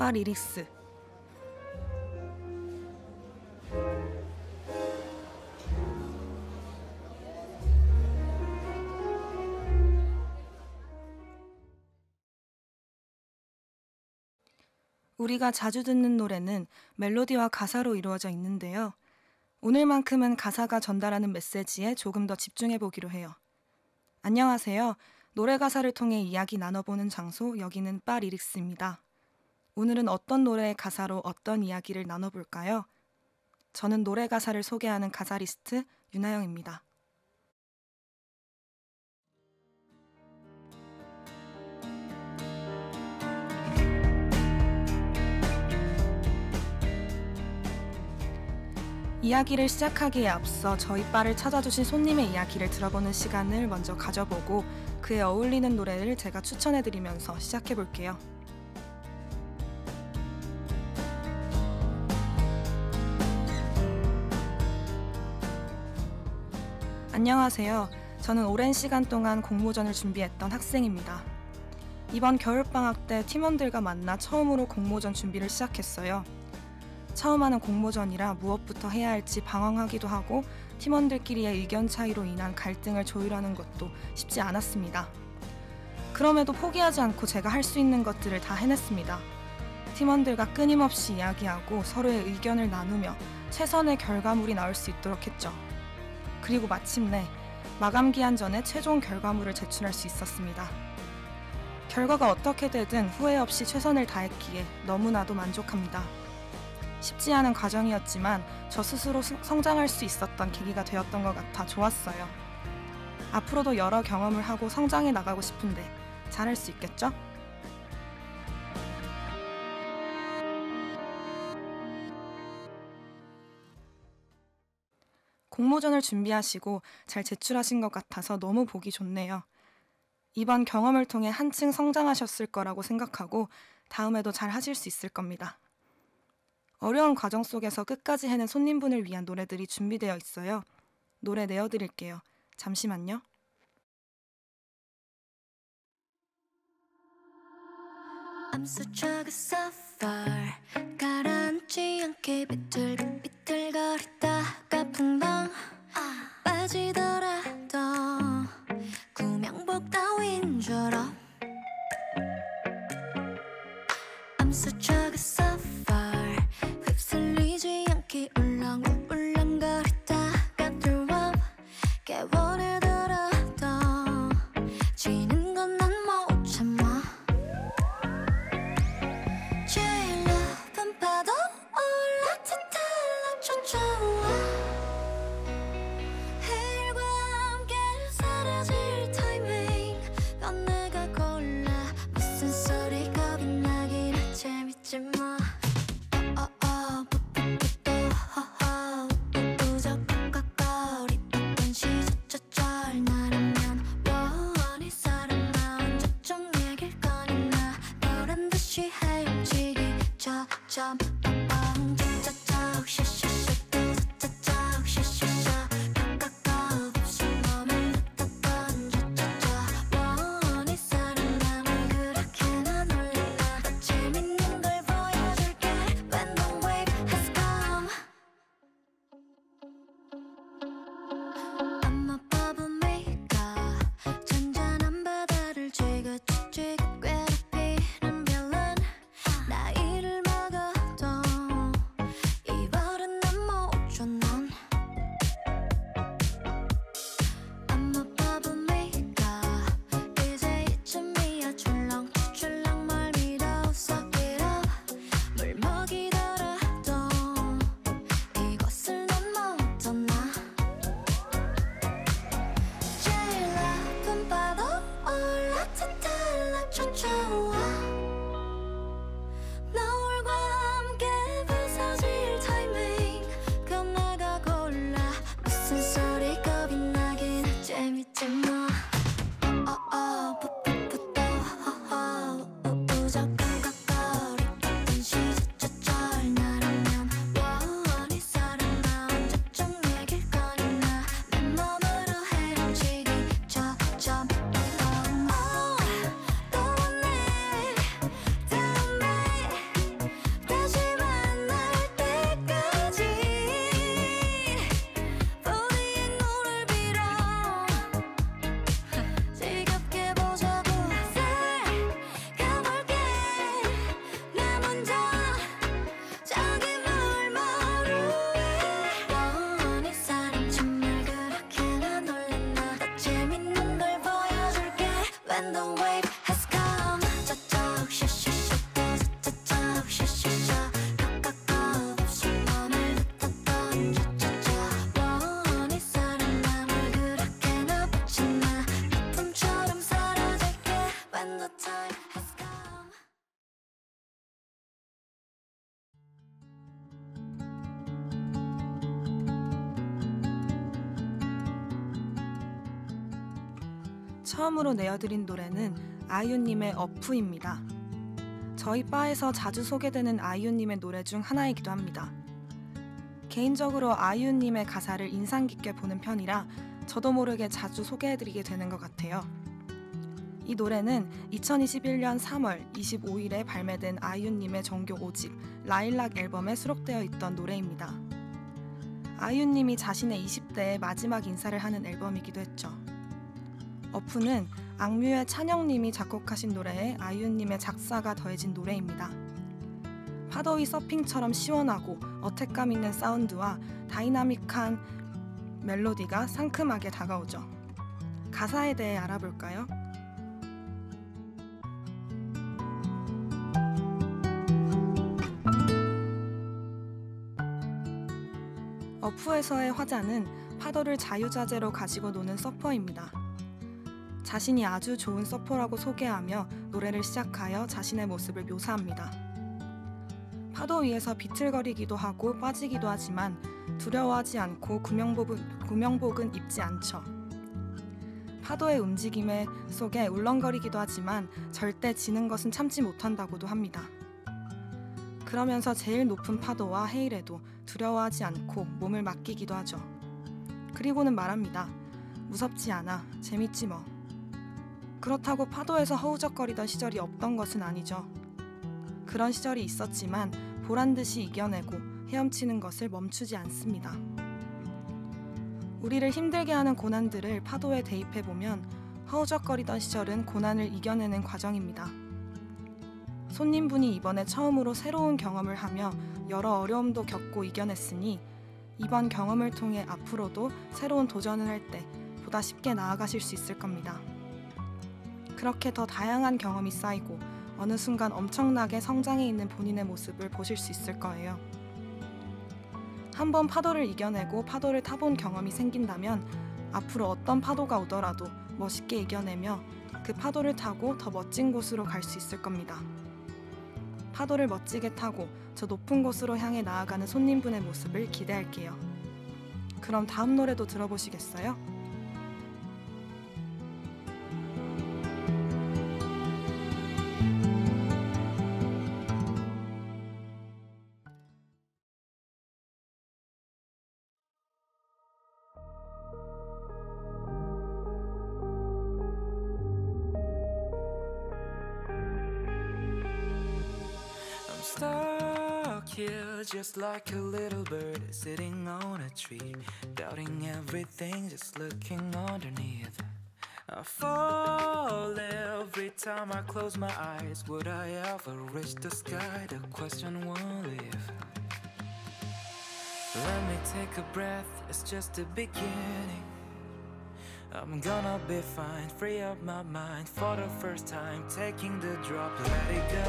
바 리릭스. 우리가 자주 듣는 노래는 멜로디와 가사로 이루어져 있는데요. 오늘만큼은 가사가 전달하는 메시지에 조금 더 집중해 보기로 해요. 안녕하세요. 노래 가사를 통해 이야기 나눠보는 장소, 여기는 바 리릭스입니다. 오늘은 어떤 노래의 가사로 어떤 이야기를 나눠볼까요? 저는 노래 가사를 소개하는 가사리스트 윤하영입니다. 이야기를 시작하기에 앞서 저희 바를 찾아주신 손님의 이야기를 들어보는 시간을 먼저 가져보고 그에 어울리는 노래를 제가 추천해드리면서 시작해볼게요. 안녕하세요. 저는 오랜 시간 동안 공모전을 준비했던 학생입니다. 이번 겨울방학 때 팀원들과 만나 처음으로 공모전 준비를 시작했어요. 처음 하는 공모전이라 무엇부터 해야 할지 방황하기도 하고 팀원들끼리의 의견 차이로 인한 갈등을 조율하는 것도 쉽지 않았습니다. 그럼에도 포기하지 않고 제가 할 수 있는 것들을 다 해냈습니다. 팀원들과 끊임없이 이야기하고 서로의 의견을 나누며 최선의 결과물이 나올 수 있도록 했죠. 그리고 마침내 마감 기한 전에 최종 결과물을 제출할 수 있었습니다. 결과가 어떻게 되든 후회 없이 최선을 다했기에 너무나도 만족합니다. 쉽지 않은 과정이었지만 저 스스로 성장할 수 있었던 계기가 되었던 것 같아 좋았어요. 앞으로도 여러 경험을 하고 성장해 나가고 싶은데 잘할 수 있겠죠? 공모전을 준비하시고 잘 제출하신 것 같아서 너무 보기 좋네요. 이번 경험을 통해 한층 성장하셨을 거라고 생각하고 다음에도 잘 하실 수 있을 겁니다. 어려운 과정 속에서 끝까지 해낸 손님분을 위한 노래들이 준비되어 있어요. 노래 내어드릴게요. 잠시만요. I'm such a good sapphire 가라앉지 않게 비틀거리다가 풍덩 빠지더라도 구명복 따윈처럼 I'm such a good sapphire 휩쓸리지 않게 울렁울렁거리다가 들어 깨워내더라도 지는 건 난 못 참아 제일 높은 파도 올라타탈라 쫓아와 해일과 함께 사라질 타이밍 넌 내가 골라 무슨 소리 겁이 나긴 해 재밌지 뭐 괴롭히는 별난 나이를 먹어도 이 버릇 처음으로 내어드린 노래는 아이유님의 어프입니다. 저희 바에서 자주 소개되는 아이유님의 노래 중 하나이기도 합니다. 개인적으로 아이유님의 가사를 인상 깊게 보는 편이라 저도 모르게 자주 소개해드리게 되는 것 같아요. 이 노래는 2021년 3월 25일에 발매된 아이유님의 정규 5집 라일락 앨범에 수록되어 있던 노래입니다. 아이유님이 자신의 20대의 마지막 인사를 하는 앨범이기도 했죠. 어프는 악뮤의 찬영님이 작곡하신 노래에 아이유님의 작사가 더해진 노래입니다. 파도 위 서핑처럼 시원하고 어택감 있는 사운드와 다이나믹한 멜로디가 상큼하게 다가오죠. 가사에 대해 알아볼까요? 어프에서의 화자는 파도를 자유자재로 가지고 노는 서퍼입니다. 자신이 아주 좋은 서퍼라고 소개하며 노래를 시작하여 자신의 모습을 묘사합니다. 파도 위에서 비틀거리기도 하고 빠지기도 하지만 두려워하지 않고 구명복은 입지 않죠. 파도의 움직임에 속에 울렁거리기도 하지만 절대 지는 것은 참지 못한다고도 합니다. 그러면서 제일 높은 파도와 해일에도 두려워하지 않고 몸을 맡기기도 하죠. 그리고는 말합니다. 무섭지 않아, 재밌지 뭐. 그렇다고 파도에서 허우적거리던 시절이 없던 것은 아니죠. 그런 시절이 있었지만 보란듯이 이겨내고 헤엄치는 것을 멈추지 않습니다. 우리를 힘들게 하는 고난들을 파도에 대입해보면 허우적거리던 시절은 고난을 이겨내는 과정입니다. 손님분이 이번에 처음으로 새로운 경험을 하며 여러 어려움도 겪고 이겨냈으니 이번 경험을 통해 앞으로도 새로운 도전을 할 때 보다 쉽게 나아가실 수 있을 겁니다. 그렇게 더 다양한 경험이 쌓이고 어느 순간 엄청나게 성장해 있는 본인의 모습을 보실 수 있을 거예요. 한번 파도를 이겨내고 파도를 타본 경험이 생긴다면 앞으로 어떤 파도가 오더라도 멋있게 이겨내며 그 파도를 타고 더 멋진 곳으로 갈 수 있을 겁니다. 파도를 멋지게 타고 저 높은 곳으로 향해 나아가는 손님분의 모습을 기대할게요. 그럼 다음 노래도 들어보시겠어요? Stuck here just like a little bird sitting on a tree, doubting everything, just looking underneath. I fall every time I close my eyes. Would I ever reach the sky? The question won't leave. Let me take a breath, it's just the beginning. I'm gonna be fine, free up my mind for the first time, taking the drop, let it go.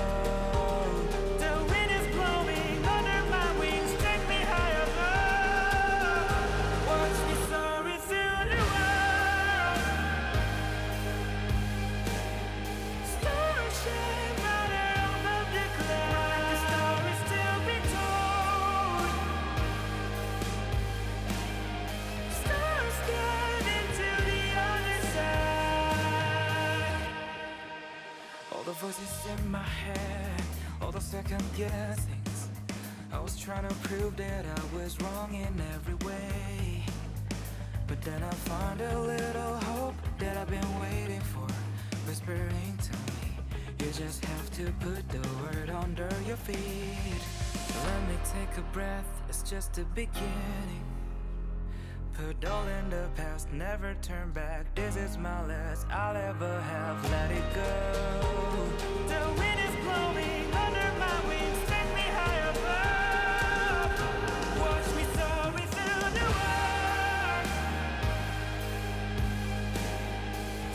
The wind is blowing under my wings, take me high above. Watch me soaring through the world. Stars shine brighter above the clouds, like the story still be told. Stars guiding to the other side. All the voices in my head, all the second guessings, I was trying to prove that I was wrong in every way. But then I found a little hope that I've been waiting for, whispering to me, you just have to put the word under your feet. Let me take a breath, it's just the beginning. Put all in the past, never turn back. This is my last I'll ever have, let it go. The wind is blowing under my wings, take me high above. Watch me soaring through the world.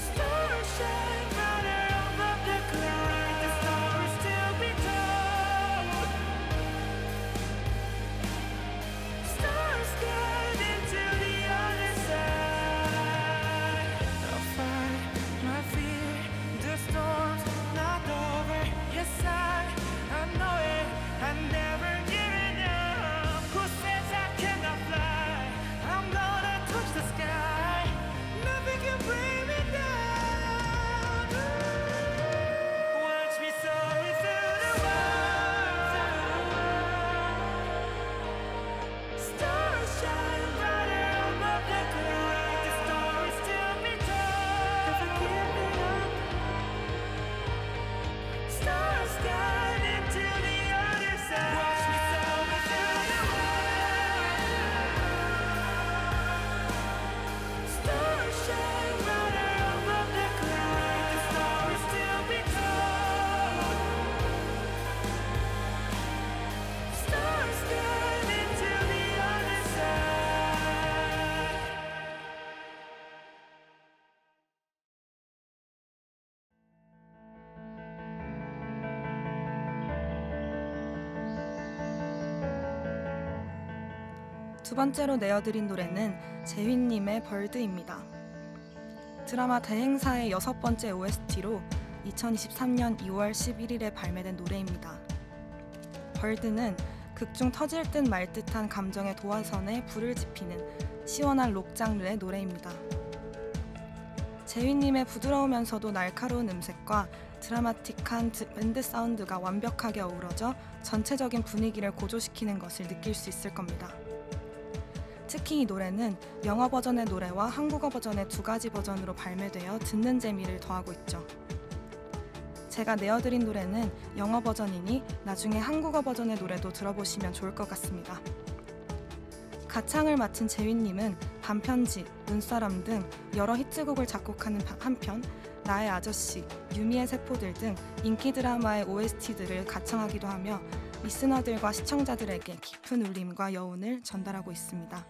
Stars shine brighter above the clouds, like the story still be told. Stars guiding to the other side. I'll fight my fear, the storm's not over. Yes, I 두 번째로 내어드린 노래는 재휘님의 벌드입니다. 드라마 대행사의 6번째 OST로 2023년 2월 11일에 발매된 노래입니다. 벌드는 극중 터질 듯 말 듯한 감정의 도화선에 불을 지피는 시원한 록 장르의 노래입니다. 재휘님의 부드러우면서도 날카로운 음색과 드라마틱한 밴드 사운드가 완벽하게 어우러져 전체적인 분위기를 고조시키는 것을 느낄 수 있을 겁니다. 특히 이 노래는 영어 버전의 노래와 한국어 버전의 두 가지 버전으로 발매되어 듣는 재미를 더하고 있죠. 제가 내어드린 노래는 영어 버전이니 나중에 한국어 버전의 노래도 들어보시면 좋을 것 같습니다. 가창을 맡은 재휘님은 반편지, 눈사람 등 여러 히트곡을 작곡하는 한편 나의 아저씨, 유미의 세포들 등 인기 드라마의 OST들을 가창하기도 하며 리스너들과 시청자들에게 깊은 울림과 여운을 전달하고 있습니다.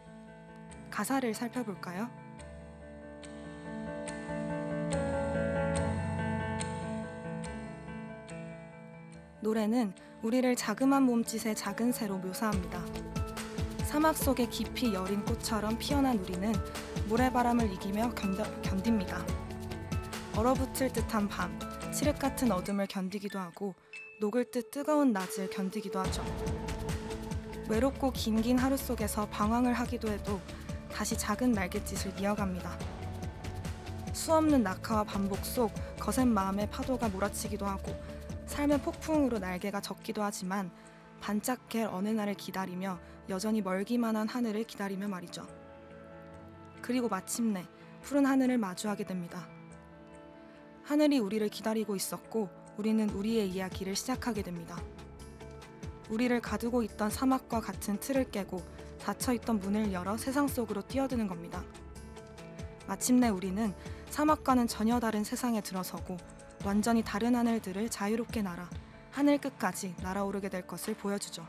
가사를 살펴볼까요? 노래는 우리를 자그만 몸짓의 작은 새로 묘사합니다. 사막 속의 깊이 여린 꽃처럼 피어난 우리는 모래바람을 이기며 견딥니다. 얼어붙을 듯한 밤, 칠흑 같은 어둠을 견디기도 하고 녹을 듯 뜨거운 낮을 견디기도 하죠. 외롭고 긴 하루 속에서 방황을 하기도 해도 다시 작은 날갯짓을 이어갑니다. 수없는 낙하와 반복 속 거센 마음의 파도가 몰아치기도 하고 삶의 폭풍으로 날개가 젖기도 하지만 반짝할 어느 날을 기다리며 여전히 멀기만 한 하늘을 기다리며 말이죠. 그리고 마침내 푸른 하늘을 마주하게 됩니다. 하늘이 우리를 기다리고 있었고 우리는 우리의 이야기를 시작하게 됩니다. 우리를 가두고 있던 사막과 같은 틀을 깨고 닫혀있던 문을 열어 세상 속으로 뛰어드는 겁니다. 마침내 우리는 사막과는 전혀 다른 세상에 들어서고 완전히 다른 하늘들을 자유롭게 날아 하늘 끝까지 날아오르게 될 것을 보여주죠.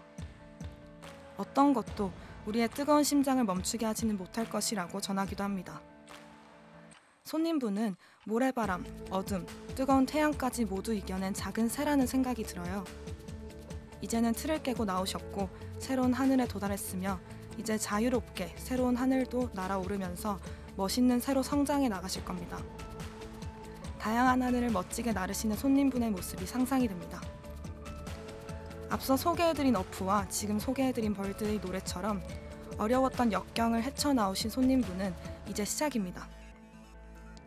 어떤 것도 우리의 뜨거운 심장을 멈추게 하지는 못할 것이라고 전하기도 합니다. 손님분은 모래바람, 어둠, 뜨거운 태양까지 모두 이겨낸 작은 새라는 생각이 들어요. 이제는 틀을 깨고 나오셨고 새로운 하늘에 도달했으며 이제 자유롭게 새로운 하늘도 날아오르면서 멋있는 새로 성장해 나가실 겁니다. 다양한 하늘을 멋지게 나르시는 손님분의 모습이 상상이 됩니다. 앞서 소개해드린 어프와 지금 소개해드린 벌드의 노래처럼 어려웠던 역경을 헤쳐나오신 손님분은 이제 시작입니다.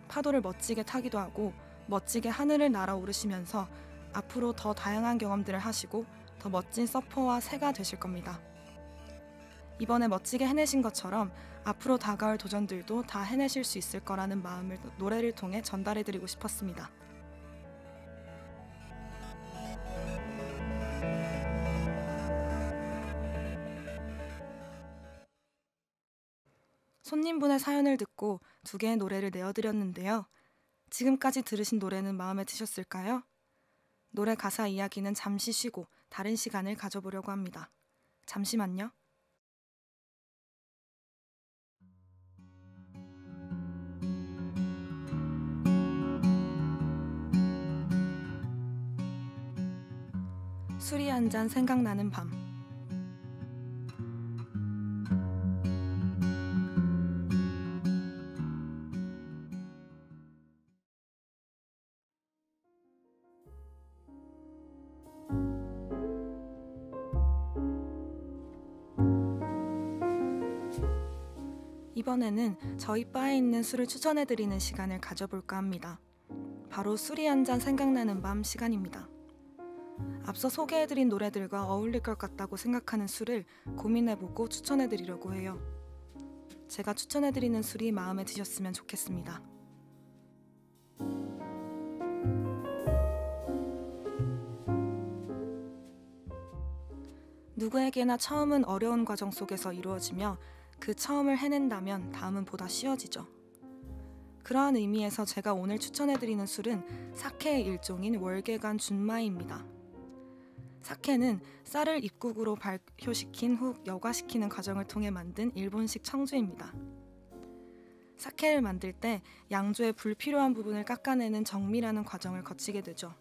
파도를 멋지게 타기도 하고 멋지게 하늘을 날아오르시면서 앞으로 더 다양한 경험들을 하시고 더 멋진 서퍼와 새가 되실 겁니다. 이번에 멋지게 해내신 것처럼 앞으로 다가올 도전들도 다 해내실 수 있을 거라는 마음을 노래를 통해 전달해드리고 싶었습니다. 손님분의 사연을 듣고 두 개의 노래를 내어드렸는데요. 지금까지 들으신 노래는 마음에 드셨을까요? 노래 가사 이야기는 잠시 쉬고 다른 시간을 가져보려고 합니다. 잠시만요. 술이 한 잔 생각나는 밤. 이번에는 저희 바에 있는 술을 추천해드리는 시간을 가져볼까 합니다. 바로 술이 한 잔 생각나는 밤 시간입니다. 앞서 소개해드린 노래들과 어울릴 것 같다고 생각하는 술을 고민해보고 추천해드리려고 해요. 제가 추천해드리는 술이 마음에 드셨으면 좋겠습니다. 누구에게나 처음은 어려운 과정 속에서 이루어지며 그 처음을 해낸다면 다음은 보다 쉬워지죠. 그러한 의미에서 제가 오늘 추천해드리는 술은 사케의 일종인 월계관 준마이입니다. 사케는 쌀을 입국으로 발효시킨 후 여과시키는 과정을 통해 만든 일본식 청주입니다. 사케를 만들 때 양조의 불필요한 부분을 깎아내는 정미라는 과정을 거치게 되죠.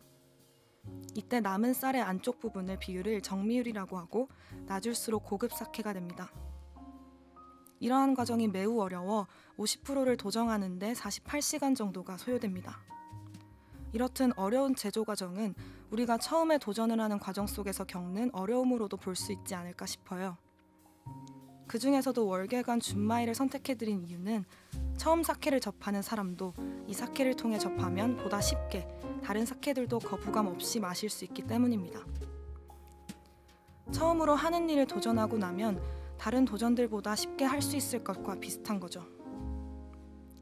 이때 남은 쌀의 안쪽 부분을 비율을 정미율이라고 하고 낮을수록 고급 사케가 됩니다. 이러한 과정이 매우 어려워 50%를 도정하는데 48시간 정도가 소요됩니다. 이렇듯 어려운 제조 과정은 우리가 처음에 도전을 하는 과정 속에서 겪는 어려움으로도 볼 수 있지 않을까 싶어요. 그 중에서도 월계관 준마이를 선택해드린 이유는 처음 사케를 접하는 사람도 이 사케를 통해 접하면 보다 쉽게 다른 사케들도 거부감 없이 마실 수 있기 때문입니다. 처음으로 하는 일을 도전하고 나면 다른 도전들보다 쉽게 할 수 있을 것과 비슷한 거죠.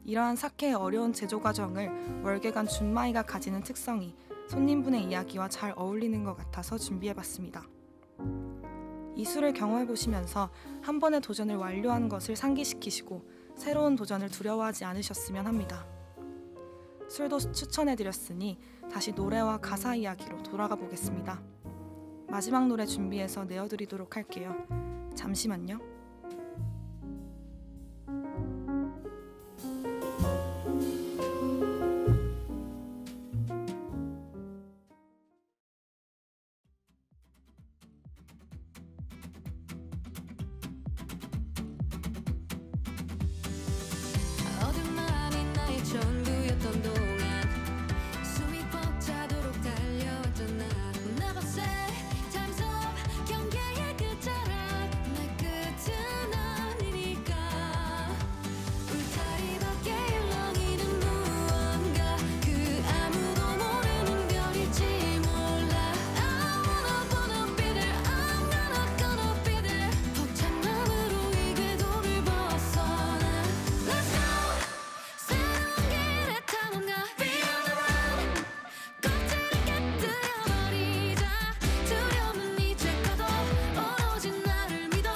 이러한 사케의 어려운 제조 과정을 월계관 준마이가 가지는 특성이 손님분의 이야기와 잘 어울리는 것 같아서 준비해봤습니다. 이 술을 경험해보시면서 한 번의 도전을 완료한 것을 상기시키시고 새로운 도전을 두려워하지 않으셨으면 합니다. 술도 추천해드렸으니 다시 노래와 가사 이야기로 돌아가 보겠습니다. 마지막 노래 준비해서 내어드리도록 할게요. 잠시만요. 어둠만이 나의 전부였던 동안 숨이 벅차도록 달려왔잖아. Never say time's up. 경계의 끝자락 내 끝은 아니니까. 울타리 밖에 울렁이는 무언가 그 아무도 모르는 별일지 몰라. I wanna be there. I'm gonna be there. 벅찬 마음으로 이 궤도를 벗어나. Let's go. 새로운 길에 탐험가 Beyond the road. 껍질을 깨뜨려버리자. 두려움은 이제 꺼도 오로지 나를 믿어.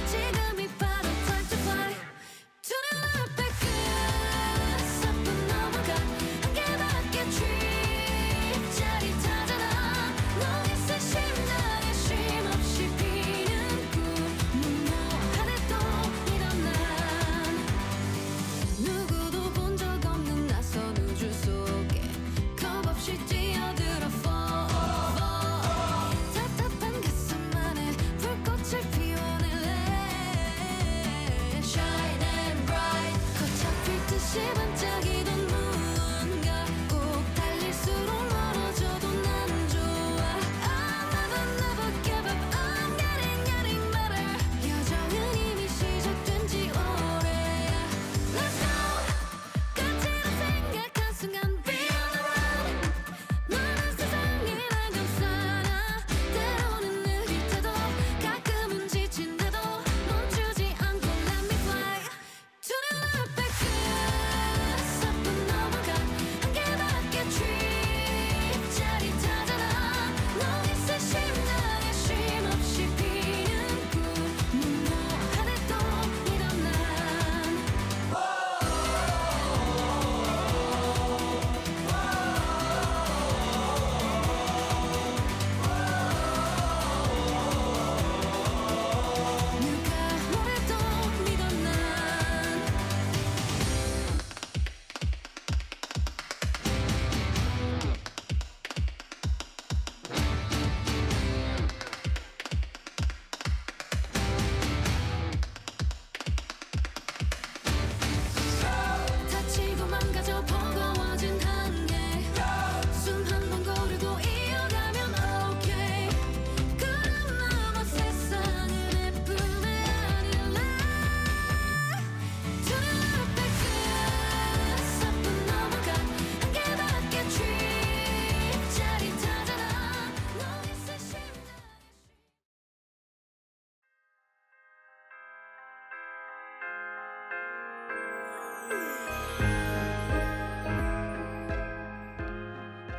지금이 바로 time to fly. 두 눈앞의 끝서뿐 넘어가. 한계밖에 trip 짜릿하잖아. 너의 새 심장에 쉼없이 피는 꿈. 무모한 해도 이런 난 누구도 본 적 없는 낯선 우주 속에 겁없이 뛰어들어 fall. 답답한 가슴 안에 불꽃을 피워내. Let shine and bright. 거쳐 빛듯이 반짝이던 무언가 꼭 달릴수록 멀어져도 난 좋아. I'll never give up. I'm getting better. 여정은 이미 시작된 지 오래야. Let's go. 끝이라 생각한 순간 Beyond the road. 너는 세상을 날 감싸나. 때로는 느릿해도 가끔은 지친데도 멈추지 않고 Let me fly. 두 눈앞의 끝서뿐 넘어가. 한계밖에 trip 짜릿하잖아. 너의 새 심장에 쉼없이 피는 꿈. 무모한 해도 이런 난 누가 뭐래도 믿어 난. 다치고 망가져 버거워진 한계. 숨 한 번 고르고 이어가면 okay. 그럼 넘어 세상을 내 품에 안을래. 두 눈앞의 끝서뿐 넘어가. 한계밖에 trip 짜릿하잖아. 너의 새 심장.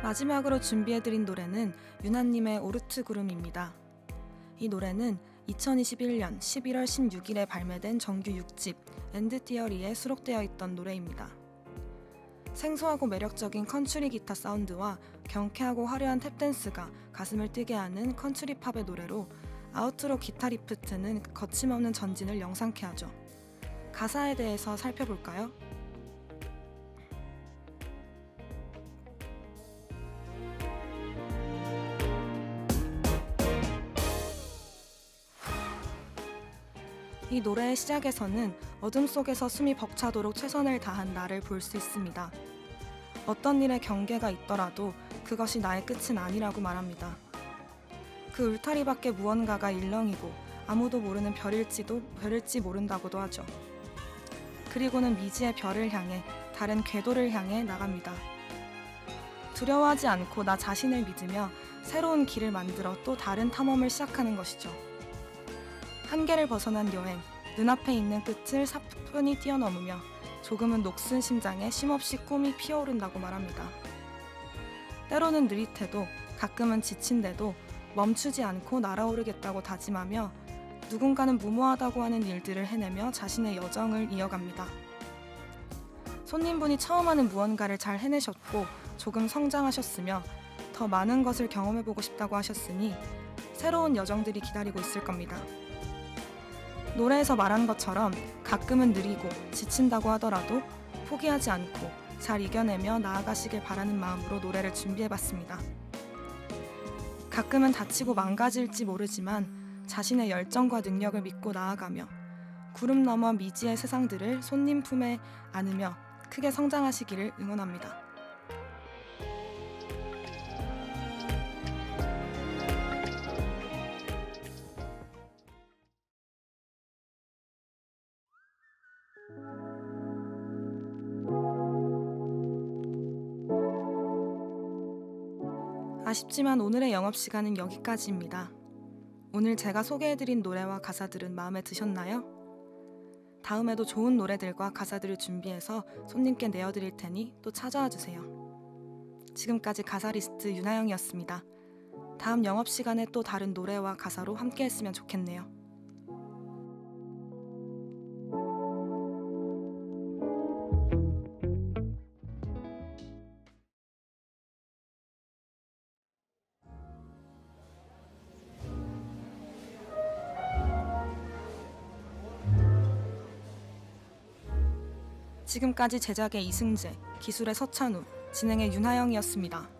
마지막으로 준비해드린 노래는 유나님의 오르트 구름입니다. 이 노래는 2021년 11월 16일에 발매된 정규 6집 엔드 티어리에 수록되어 있던 노래입니다. 생소하고 매력적인 컨츄리 기타 사운드와 경쾌하고 화려한 탭댄스가 가슴을 뛰게 하는 컨츄리 팝의 노래로 아우트로 기타 리프트는 거침없는 전진을 영상케 하죠. 가사에 대해서 살펴볼까요? 이 노래의 시작에서는 어둠 속에서 숨이 벅차도록 최선을 다한 나를 볼 수 있습니다. 어떤 일에 경계가 있더라도 그것이 나의 끝은 아니라고 말합니다. 그 울타리 밖에 무언가가 일렁이고 아무도 모르는 별일지 모른다고도 하죠. 그리고는 미지의 별을 향해 다른 궤도를 향해 나갑니다. 두려워하지 않고 나 자신을 믿으며 새로운 길을 만들어 또 다른 탐험을 시작하는 것이죠. 한계를 벗어난 여행, 눈앞에 있는 끝을 사뿐히 뛰어넘으며 조금은 녹슨 심장에 쉼없이 꿈이 피어오른다고 말합니다. 때로는 느릿해도 가끔은 지친데도 멈추지 않고 날아오르겠다고 다짐하며 누군가는 무모하다고 하는 일들을 해내며 자신의 여정을 이어갑니다. 손님분이 처음 하는 무언가를 잘 해내셨고 조금 성장하셨으며 더 많은 것을 경험해보고 싶다고 하셨으니 새로운 여정들이 기다리고 있을 겁니다. 노래에서 말한 것처럼 가끔은 느리고 지친다고 하더라도 포기하지 않고 잘 이겨내며 나아가시길 바라는 마음으로 노래를 준비해봤습니다. 가끔은 다치고 망가질지 모르지만 자신의 열정과 능력을 믿고 나아가며 구름 너머 미지의 세상들을 손님 품에 안으며 크게 성장하시기를 응원합니다. 아쉽지만 오늘의 영업시간은 여기까지입니다. 오늘 제가 소개해드린 노래와 가사들은 마음에 드셨나요? 다음에도 좋은 노래들과 가사들을 준비해서 손님께 내어드릴 테니 또 찾아와 주세요. 지금까지 가사리스트 윤하영이었습니다. 다음 영업시간에 또 다른 노래와 가사로 함께했으면 좋겠네요. 지금까지 제작의 이승재, 기술의 서찬우, 진행의 윤하영이었습니다.